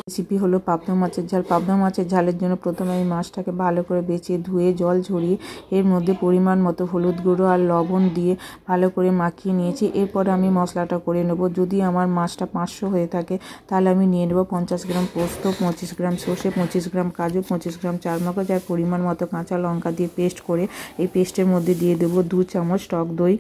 Recipe হলো পাবদা মাছের ঝাল। পাবদা মাছের ঝালের জন্য প্রথমে আমি মাছটাকে ভালো করে বেছে ধুয়ে জল ঝরিয়ে এর মধ্যে পরিমাণ মতো হলুদ গুঁড়ো আর লবণ দিয়ে ভালো করে মাখিয়ে নিয়েছি। এরপরে আমি মশলাটা করে নেব। যদি আমার মাছটা 500 হয়ে থাকে তাহলে আমি নিয়ে নেব 50 গ্রাম পোস্ত, 25 গ্রাম সর্ষে, 25 গ্রাম কাজু, 25 গ্রাম চারমগজ আর পরিমাণ মতো কাঁচা লঙ্কা দিয়ে পেস্ট করে এই পেস্টের মধ্যে দিয়ে দেবো 2 চামচ টক দই।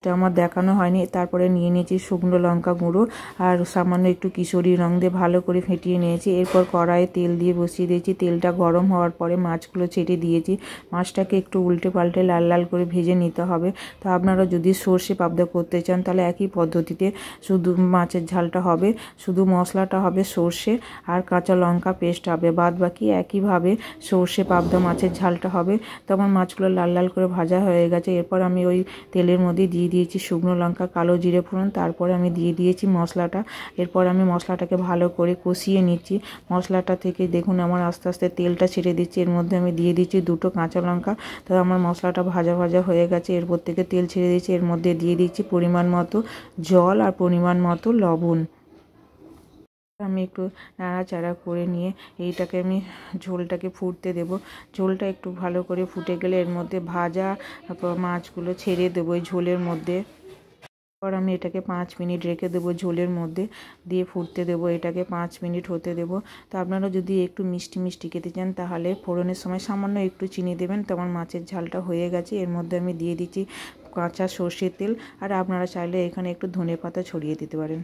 এটা আমার দেখানো হয়নি। তারপরে নিয়ে নিয়েছি শুকনো লঙ্কা গুঁড়ো আর সামান্য একটু কিশোরী রং দিয়ে ভালো করে ফেটিয়ে নিয়েছি। এরপর কড়াইয়ে তেল দিয়ে বসিয়ে দিয়েছি। তেলটা গরম হওয়ার পরে মাছগুলো ছেড়ে দিয়েছি। মাছটাকে একটু উল্টে পাল্টে লাল লাল করে ভেজে নিতে হবে। তো আপনারা যদি সর্ষে পাবদা করতে চান তাহলে একই পদ্ধতিতে শুধু মাছের ঝালটা হবে, শুধু মশলাটা হবে সর্ষে আর কাঁচা লঙ্কা পেস্ট হবে, বাদ বাকি একইভাবে সর্ষে পাবদা মাছের ঝালটা হবে। তো আমার মাছগুলো লাল লাল করে ভাজা হয়ে গেছে। এরপর আমি ওই তেলের মধ্যে দিয়ে দিয়েছি শুকনো লঙ্কা, কালো জিরে ফোড়ন, তারপরে আমি দিয়ে দিয়েছি মশলাটা। এরপর আমি মশলাটাকে ভালো করে কষিয়ে নিচ্ছি। মশলাটা থেকে দেখুন আমার আস্তে আস্তে তেলটা ছেড়ে দিচ্ছি। এর মধ্যে আমি দিয়ে দিচ্ছি 2টো কাঁচা লঙ্কা। তো আমার মশলাটা ভাজা ভাজা হয়ে গেছে। এরপর থেকে তেল ছেড়ে দিচ্ছি। এর মধ্যে দিয়ে দিচ্ছি পরিমাণ মতো জল আর পরিমাণ মতো লবণ। আমি একটু নাড়াচাড়া করে নিয়ে এইটাকে আমি ঝোলটাকে ফুটতে দেব। ঝোলটা একটু ভালো করে ফুটে গেলে এর মধ্যে ভাজা মাছগুলো ছেড়ে দেবো এই ঝোলের মধ্যে। এরপর আমি এটাকে 5 মিনিট রেখে দেবো ঝোলের মধ্যে, দিয়ে ফুটতে দেবো। এটাকে 5 মিনিট হতে দেবো। তো আপনারা যদি একটু মিষ্টি মিষ্টি খেতে চান তাহলে ফোড়নের সময় সামান্য একটু চিনি দেবেন। তো আমার মাছের ঝালটা হয়ে গেছে। এর মধ্যে আমি দিয়ে দিচ্ছি কাঁচা সর্ষের তেল আর আপনারা চাইলে এখানে একটু ধনেপাতা ছড়িয়ে দিতে পারেন।